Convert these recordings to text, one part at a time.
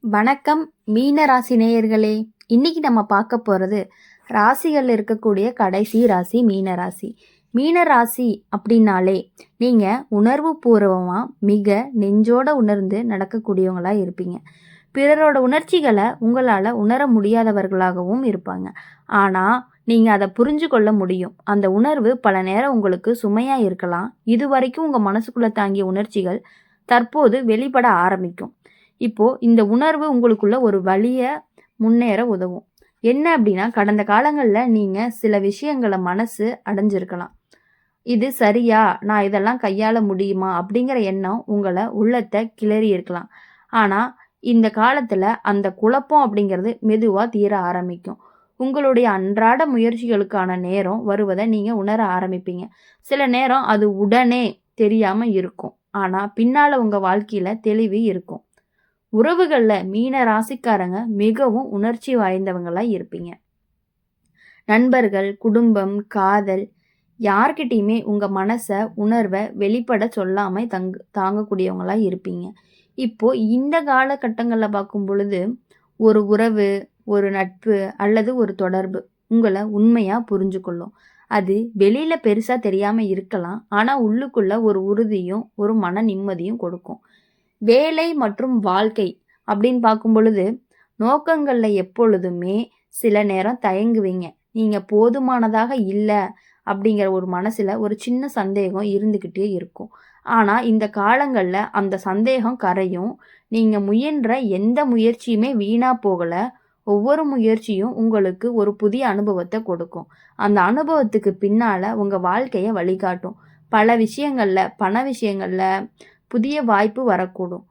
வணக்கம் மீன ராசி நேயர்களே. இன்னைக்கு நம்ம பார்க்க போகிறது ராசிகள் இருக்கக்கூடிய கடைசி ராசி மீன ராசி. மீன ராசி அப்படின்னாலே நீங்கள் உணர்வு பூர்வமாக மிக நெஞ்சோட உணர்ந்து நடக்கக்கூடியவங்களா இருப்பீங்க. பிறரோட உணர்ச்சிகளை உங்களால் உணர முடியாதவர்களாகவும் இருப்பாங்க. ஆனால் நீங்கள் அதை புரிஞ்சு கொள்ள முடியும். அந்த உணர்வு பல நேரம் உங்களுக்கு சுமையாக இருக்கலாம். இது வரைக்கும் உங்கள் மனசுக்குள்ளே தாங்கிய உணர்ச்சிகள் தற்போது வெளிப்பட ஆரம்பிக்கும். இப்போ இந்த உணர்வு உங்களுக்குள்ள ஒரு வழிய முன்னேற உதவும். என்ன அப்படின்னா, கடந்த காலங்களில் நீங்கள் சில விஷயங்களை மனசு அடைஞ்சிருக்கலாம். இது சரியா, நான் இதெல்லாம் கையாள முடியுமா அப்படிங்கிற எண்ணம் உங்களை உள்ளத்தை கிளறி இருக்கலாம். ஆனால் இந்த காலத்தில் அந்த குழப்பம் அப்படிங்கிறது மெதுவாக தீர ஆரம்பிக்கும். உங்களுடைய அன்றாட முயற்சிகளுக்கான நேரம் வருவதை நீங்கள் உணர ஆரம்பிப்பீங்க. சில நேரம் அது உடனே தெரியாமல் இருக்கும். ஆனால் பின்னால் உங்கள் வாழ்க்கையில் தெளிவு இருக்கும். உறவுகளில் மீன ராசிக்காரங்க மிகவும் உணர்ச்சி வாய்ந்தவங்களா இருப்பீங்க. நண்பர்கள், குடும்பம், காதல் யார்கிட்டையுமே உங்கள் மனசை உணர்வை வெளிப்பட சொல்லாமல் தாங்கக்கூடியவங்களா இருப்பீங்க. இப்போ இந்த காலகட்டங்களில் பார்க்கும் பொழுது ஒரு உறவு, ஒரு நட்பு அல்லது ஒரு தொடர்பு உங்களை உண்மையாக புரிஞ்சு கொள்ளும். அது வெளியில் பெருசாக தெரியாமல் இருக்கலாம். ஆனால் உள்ளுக்குள்ள ஒரு உறுதியும் ஒரு மன நிம்மதியும் கொடுக்கும். வேலை மற்றும் வாழ்க்கை அப்படின்னு பார்க்கும் பொழுது நோக்கங்களில் எப்பொழுதுமே சில நேரம் தயங்குவீங்க. நீங்கள் போதுமானதாக இல்லை அப்படிங்கிற ஒரு மனசில் ஒரு சின்ன சந்தேகம் இருந்துக்கிட்டே இருக்கும். ஆனால் இந்த காலங்களில் அந்த சந்தேகம் கரையும். நீங்கள் முயன்ற எந்த முயற்சியுமே வீணாக போகலை. ஒவ்வொரு முயற்சியும் உங்களுக்கு ஒரு புதிய அனுபவத்தை கொடுக்கும். அந்த அனுபவத்துக்கு பின்னால் உங்கள் வாழ்க்கையை வழிகாட்டும். பல விஷயங்களில், பண விஷயங்களில் புதிய வாய்ப்பு வரக்கூடும்.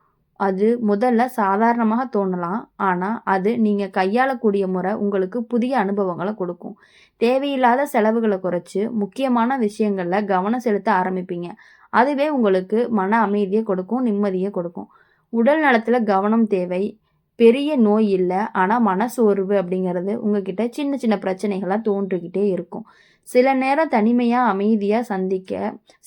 அது முதல்ல சாதாரணமாக தோணலாம். ஆனால் அது நீங்கள் கையாளக்கூடிய முறை உங்களுக்கு புதிய அனுபவங்களை கொடுக்கும். தேவையில்லாத செலவுகளை குறைச்சி முக்கியமான விஷயங்களில் கவனம் செலுத்த ஆரம்பிப்பீங்க. அதுவே உங்களுக்கு மன அமைதியை கொடுக்கும், நிம்மதியை கொடுக்கும். உடல் நலத்தில் கவனம் தேவை. பெரிய நோய் இல்லை, ஆனால் மனசோர்வு அப்படிங்கிறது உங்ககிட்ட சின்ன சின்ன பிரச்சனைகளாக தோன்றிக்கிட்டே இருக்கும். சில நேரம் தனிமையாக அமைதியாக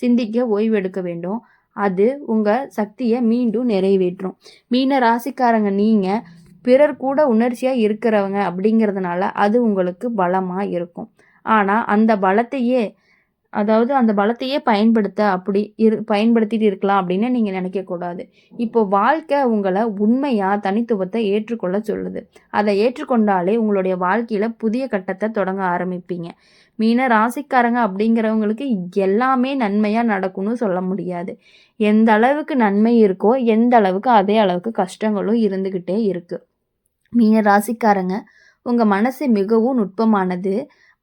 சிந்திக்க ஓய்வு எடுக்க வேண்டும். அது உங்கள் சக்தியை மீண்டும் நிறைவேற்றும். மீன ராசிக்காரங்க நீங்கள் பிறர் கூட உணர்ச்சியாக இருக்கிறவங்க அப்படிங்கிறதுனால அது உங்களுக்கு பலமாக இருக்கும். ஆனால் அந்த பலத்தையே பயன்படுத்திட்டு இருக்கலாம் அப்படின்னு நீங்கள் நினைக்கக்கூடாது. இப்போ வாழ்க்கை உங்களை உண்மையாக தனித்துவத்தை ஏற்றுக்கொள்ள சொல்லுது. அதை ஏற்றுக்கொண்டாலே உங்களுடைய வாழ்க்கையில் புதிய கட்டத்தை தொடங்க ஆரம்பிப்பீங்க. மீன ராசிக்காரங்க அப்படிங்கிறவங்களுக்கு எல்லாமே நன்மையாக நடக்கும்னு சொல்ல முடியாது. எந்த அளவுக்கு நன்மை இருக்கோ எந்த அளவுக்கு அதே அளவுக்கு கஷ்டங்களும் இருந்துக்கிட்டே இருக்குது. மீன ராசிக்காரங்க உங்கள் மனசு மிகவும் நுட்பமானது.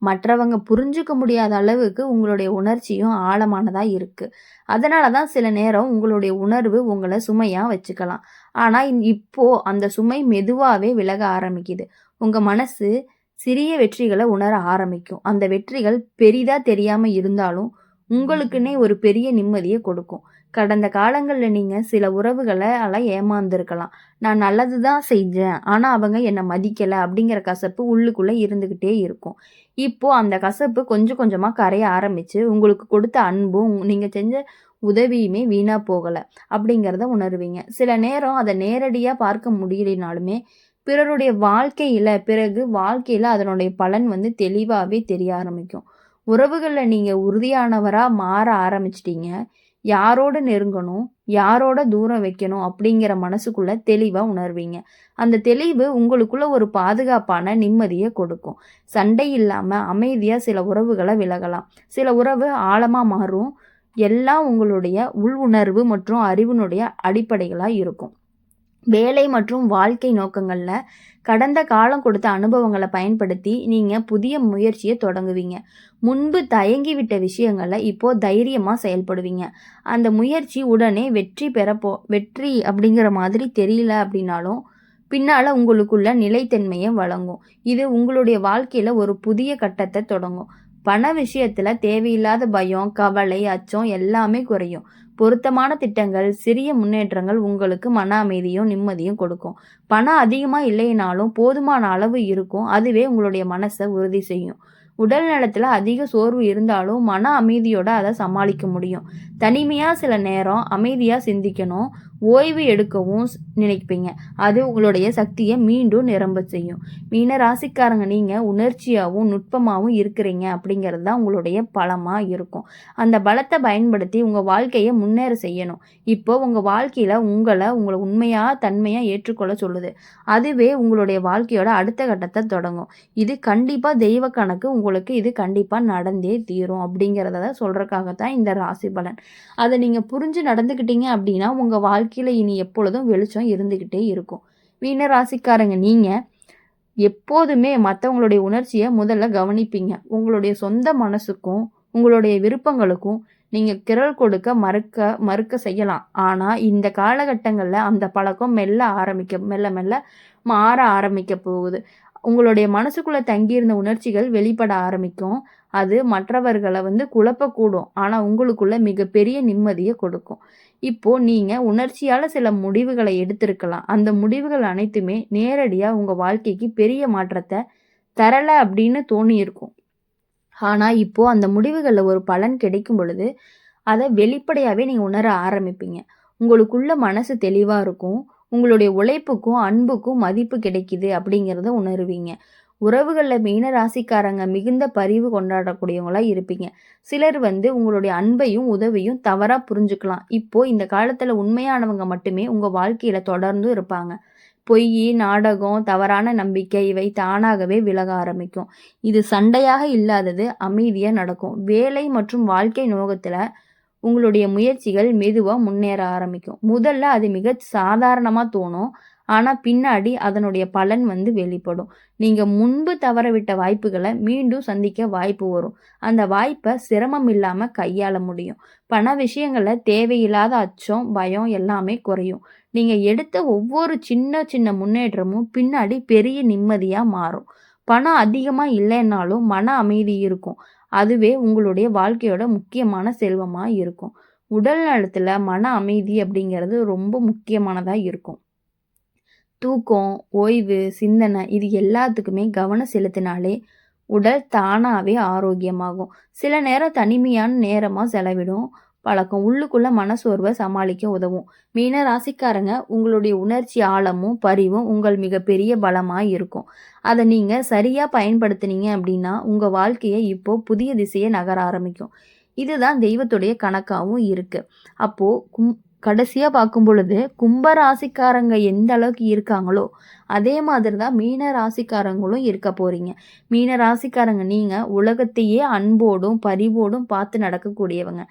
மற்றவங்க புரிஞ்சுக்க முடியாத அளவுக்கு உங்களுடைய உணர்ச்சியும் ஆழமானதாக இருக்குது. அதனால தான் சில நேரம் உங்களுடைய உணர்வு உங்களை சுமையாக வச்சுக்கலாம். ஆனால் இப்போது அந்த சுமை மெதுவாகவே விலக ஆரம்பிக்குது. உங்கள் மனசு சிறிய வெற்றிகளை உணர ஆரம்பிக்கும். அந்த வெற்றிகள் பெரிதாக தெரியாமல் இருந்தாலும் உங்களுக்குன்னே ஒரு பெரிய நிம்மதியை கொடுக்கும். கடந்த காலங்களில் நீங்கள் சில உறவுகளை ஏமாந்துருக்கலாம். நான் நல்லது தான் செஞ்சேன், ஆனால் அவங்க என்னை மதிக்கலை அப்படிங்கிற கசப்பு உள்ளுக்குள்ளே இருந்துக்கிட்டே இருக்கும். இப்போது அந்த கசப்பு கொஞ்சம் கொஞ்சமாக கரைய ஆரம்பித்து உங்களுக்கு கொடுத்த அன்பும் நீங்கள் செஞ்ச உதவியுமே வீணாக போகலை அப்படிங்கிறத உணர்வீங்க. சில நேரம் அதை நேரடியாக பார்க்க முடியலைனாலுமே பிறருடைய வாழ்க்கையில் அதனுடைய பலன் தெளிவாகவே தெரிய ஆரம்பிக்கும். உறவுகளில் நீங்கள் உறுதியானவராக மாற ஆரம்பிச்சிட்டீங்க. யாரோட நெருங்கணும், யாரோட தூரம் வைக்கணும் அப்படிங்கிற மனசுக்குள்ள தெளிவாக உணர்வீங்க. அந்த தெளிவு உங்களுக்குள்ள ஒரு பாதுகாப்பான நிம்மதியை கொடுக்கும். சண்டை இல்லாமல் அமைதியாக சில உறவுகளை விலகலாம். சில உறவு ஆழமாக மாறும். எல்லாம் உங்களுடைய உள் உணர்வு மற்றும் அறிவினுடைய அடிப்படைகளாக இருக்கும். வேலை மற்றும் வாழ்க்கை நோக்கங்களில் கடந்த காலம் கொடுத்த அனுபவங்களை பயன்படுத்தி நீங்கள் புதிய முயற்சியை தொடங்குவீங்க. முன்பு தயங்கிவிட்ட விஷயங்களை இப்போது தைரியமாக செயல்படுவீங்க. அந்த முயற்சி உடனே வெற்றி அப்படிங்கிற மாதிரி தெரியல அப்படின்னாலும் பின்னால் உங்களுக்குள்ள நிலைத்தன்மையை வழங்கும். இது உங்களுடைய வாழ்க்கையில் ஒரு புதிய கட்டத்தை தொடங்கும். பண விஷயத்தில் தேவையில்லாத பயம், கவலை, அச்சம் எல்லாமே குறையும். பொருத்தமான திட்டங்கள், சிறிய முன்னேற்றங்கள் உங்களுக்கு மன அமைதியும் நிம்மதியும் கொடுக்கும். பணம் அதிகமாக இல்லைனாலும் போதுமான அளவு இருக்கும். அதுவே உங்களுடைய மனசை உறுதி செய்யும். உடல் நலத்தில் அதிக சோர்வு இருந்தாலும் மன அமைதியோட அதை சமாளிக்க முடியும். தனிமையாக சில நேரம் அமைதியாக சிந்திக்கணும். ஓய்வு எடுக்கவும் நினைப்பீங்க. அது உங்களுடைய சக்தியை மீண்டும் நிரம்ப செய்யும். மீன ராசிக்காரங்க நீங்கள் உணர்ச்சியாகவும் நுட்பமாகவும் இருக்கிறீங்க அப்படிங்கிறது தான் உங்களுடைய பலமாக இருக்கும். அந்த பலத்தை பயன்படுத்தி உங்கள் வாழ்க்கையை முன்னேற செய்யணும். இப்போ உங்கள் வாழ்க்கையில் உங்களை உண்மையாக தன்மையாக ஏற்றுக்கொள்ள சொல்லுது. அதுவே உங்களுடைய வாழ்க்கையோட அடுத்த கட்டத்தை தொடங்கும். இது கண்டிப்பாக தெய்வ கணக்கு, உங்களுக்கு இது கண்டிப்பாக நடந்தே தீரும் அப்படிங்கிறத சொல்கிறதுக்காகத்தான் இந்த ராசி பலன். அதை நீங்கள் புரிஞ்சு நடந்துக்கிட்டீங்க அப்படின்னா உங்கள் வாழ்க்கையில் இனி எப்பொழுதும் வெளிச்சம் இருந்துக்கிட்டே இருக்கும். மீன ராசிக்காரங்க நீங்கள் எப்போதுமே மற்றவங்களுடைய உணர்ச்சியை முதல்ல கவனிப்பீங்க. உங்களுடைய சொந்த மனசுக்கும் உங்களுடைய விருப்பங்களுக்கும் நீங்கள் குரல் கொடுக்க மறுக்க செய்யலாம். ஆனால் இந்த காலகட்டங்களில் அந்த பழக்கம் மெல்ல மெல்ல மாற ஆரம்பிக்க போகுது. உங்களுடைய மனசுக்குள்ளே தங்கியிருந்த உணர்ச்சிகள் வெளிப்பட ஆரம்பிக்கும். அது மற்றவர்களை குழப்பக்கூடும். ஆனால் உங்களுக்குள்ள மிகப்பெரிய நிம்மதியை கொடுக்கும். இப்போ நீங்கள் உணர்ச்சியால் சில முடிவுகளை எடுத்திருக்கலாம். அந்த முடிவுகள் அனைத்துமே நேரடியாக உங்கள் வாழ்க்கைக்கு பெரிய மாற்றத்தை தரலை அப்படின்னு தோணியிருக்கும். ஆனால் இப்போ அந்த முடிவுகளில் ஒரு பலன் கிடைக்கும் பொழுது அதை வெளிப்படையாகவே நீங்கள் உணர ஆரம்பிப்பீங்க. உங்களுக்குள்ள மனசு தெளிவாக இருக்கும். உங்களுடைய உழைப்புக்கும் அன்புக்கும் மதிப்பு கிடைக்குது அப்படிங்கிறத உணருவீங்க. உறவுகளில் மீன ராசிக்காரங்க மிகுந்த பரிவு கொண்டாடக்கூடியவங்களா இருப்பீங்க. சிலர் உங்களுடைய அன்பையும் உதவியும் தவறாக புரிஞ்சுக்கலாம். இப்போ இந்த காலத்தில் உண்மையானவங்க மட்டுமே உங்கள் வாழ்க்கையில் தொடர்ந்து இருப்பாங்க. பொய், நாடகம், தவறான நம்பிக்கை இவை தானாகவே விலக ஆரம்பிக்கும். இது சண்டையாக இல்லாதது அமைதியாக நடக்கும். வேலை மற்றும் வாழ்க்கை நோகத்தில் உங்களுடைய முயற்சிகள் மெதுவாக முன்னேற ஆரம்பிக்கும். முதல்ல அது மிக சாதாரணமாக தோணும். ஆனால் பின்னாடி அதனுடைய பலன் வெளிப்படும். நீங்கள் முன்பு தவறவிட்ட வாய்ப்புகளை மீண்டும் சந்திக்க வாய்ப்பு வரும். அந்த வாய்ப்பை சிரமம் இல்லாமல் கையாள முடியும். பண விஷயங்களில் தேவையில்லாத அச்சம், பயம் எல்லாமே குறையும். நீங்கள் எடுத்த ஒவ்வொரு சின்ன சின்ன முன்னேற்றமும் பின்னாடி பெரிய நிம்மதியாக மாறும். பணம் அதிகமாக இல்லைன்னாலும் மன அமைதி இருக்கும். அதுவே உங்களுடைய வாழ்க்கையோட முக்கியமான செல்வமாக இருக்கும். உடல் நலத்தில் மன அமைதி அப்படிங்கிறது ரொம்ப முக்கியமானதாக இருக்கும். தூக்கம், ஓய்வு, சிந்தனை இது எல்லாத்துக்குமே கவனம் செலுத்தினாலே உடல் தானாகவே ஆரோக்கியமாகும். சில நேரம் தனிமையான நேரமாக செலவிடும் பழக்கம் உள்ளுக்குள்ள மனசோர்வை சமாளிக்க உதவும். மீன ராசிக்காரங்க உங்களுடைய உணர்ச்சி ஆழமும் பரிவும் உங்கள் மிகப்பெரிய பலமாக இருக்கும். அதை நீங்கள் சரியாக பயன்படுத்தினீங்க அப்படின்னா உங்கள் வாழ்க்கையை இப்போ புதிய திசையை நகர ஆரம்பிக்கும். இதுதான் தெய்வத்துடைய கணக்காகவும் இருக்குது. அப்போது கடைசியாக பார்க்கும் பொழுது கும்ப ராசிக்காரங்க எந்த அளவுக்கு இருக்காங்களோ அதே மாதிரி தான் மீன ராசிக்காரங்களும் இருக்க போகிறீங்க. மீன ராசிக்காரங்க நீங்கள் உலகத்தையே அன்போடும் பரிவோடும் பார்த்து நடக்கக்கூடியவங்க.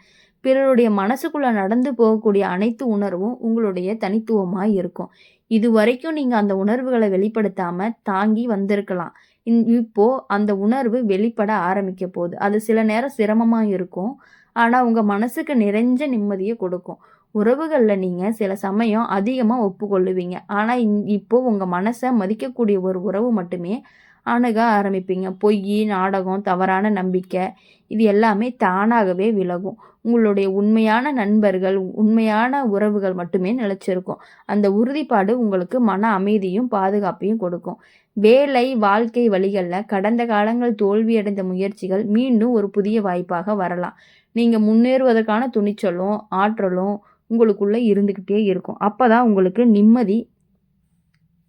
பிறருடைய மனசுக்குள்ளே நடந்து போகக்கூடிய அனைத்து உணர்வும் உங்களுடைய தனித்துவமாக இருக்கும். இது வரைக்கும் நீங்கள் அந்த உணர்வுகளை வெளிப்படுத்தாமல் தாங்கி வந்திருக்கலாம். இப்போது அந்த உணர்வு வெளிப்பட ஆரம்பிக்க போகுது. அது சில நேரம் சிரமமாக இருக்கும். ஆனால் உங்கள் மனசுக்கு நிறைஞ்ச நிம்மதியை கொடுக்கும். உறவுகளில் நீங்கள் சில சமயம் அதிகமாக ஒப்புக்கொள்ளுவீங்க. ஆனால் இப்போது உங்கள் மனசை மதிக்கக்கூடிய ஒரு உறவு மட்டுமே அணுக ஆரம்பிப்பீங்க. பொய், நாடகம், தவறான நம்பிக்கை இது எல்லாமே தானாகவே விலகும். உங்களுடைய உண்மையான நண்பர்கள், உண்மையான உறவுகள் மட்டுமே நிலைச்சிருக்கும். அந்த உறுதிப்பாடு உங்களுக்கு மன அமைதியும் பாதுகாப்பையும் கொடுக்கும். வேலை, வாழ்க்கை வழிகளில் கடந்த காலங்கள் தோல்வியடைந்த முயற்சிகள் மீண்டும் ஒரு புதிய வாய்ப்பாக வரலாம். நீங்கள் முன்னேறுவதற்கான துணிச்சலும் ஆற்றலும் உங்களுக்குள்ளே இருந்துக்கிட்டே இருக்கும். அப்போ தான் உங்களுக்கு நிம்மதி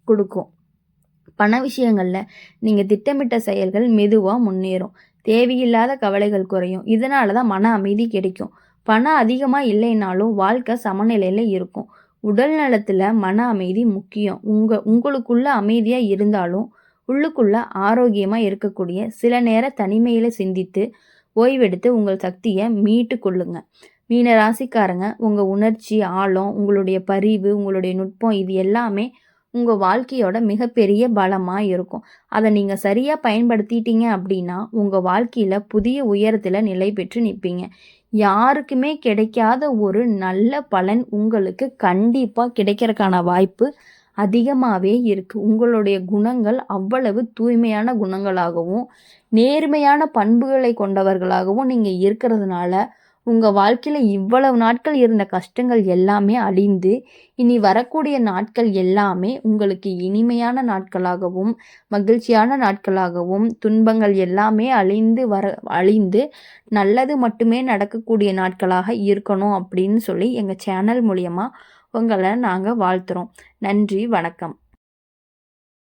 கொடுக்கும். பண விஷயங்களில் நீங்கள் திட்டமிட்ட செயல்கள் மெதுவாக முன்னேறும். தேவையில்லாத கவலைகள் குறையும். இதனால தான் மன அமைதி கிடைக்கும். பணம் அதிகமாக இல்லைனாலும் வாழ்க்கை சமநிலையில் இருக்கும். உடல் நலத்தில் மன அமைதி முக்கியம். உங்களுக்குள்ள அமைதியாக இருந்தாலும் உள்ளுக்குள்ள ஆரோக்கியமாக இருக்கக்கூடிய சில நேரம் தனிமையில் சிந்தித்து ஓய்வெடுத்து உங்கள் சக்தியை மீட்டு கொள்ளுங்க. மீன ராசிக்காரங்க உங்கள் உணர்ச்சி ஆழம், உங்களுடைய பரிவு, உங்களுடைய நுட்பம் இது எல்லாமே உங்கள் வாழ்க்கையோட மிகப்பெரிய பலமாக இருக்கும். அதை நீங்கள் சரியாக பயன்படுத்திட்டீங்க அப்படின்னா உங்கள் வாழ்க்கையில் புதிய உயரத்தில் நிலை பெற்று நிற்பீங்க. யாருக்குமே கிடைக்காத ஒரு நல்ல பலன் உங்களுக்கு கண்டிப்பாக கிடைக்கிறதுக்கான வாய்ப்பு அதிகமாகவே இருக்குது. உங்களுடைய குணங்கள் அவ்வளவு தூய்மையான குணங்களாகவும் நேர்மையான பண்புகளை கொண்டவர்களாகவும் நீங்கள் இருக்கிறதுனால உங்கள் வாழ்க்கையில் இவ்வளவு நாட்கள் இருந்த கஷ்டங்கள் எல்லாமே அழிந்து இனி வரக்கூடிய நாட்கள் எல்லாமே உங்களுக்கு இனிமையான நாட்களாகவும் மகிழ்ச்சியான நாட்களாகவும் துன்பங்கள் எல்லாமே அழிந்து நல்லது மட்டுமே நடக்கக்கூடிய நாட்களாக இருக்கணும் அப்படின்னு சொல்லி எங்கள் சேனல் மூலயமா உங்களை நாங்கள் வாழ்த்துறோம். நன்றி, வணக்கம்.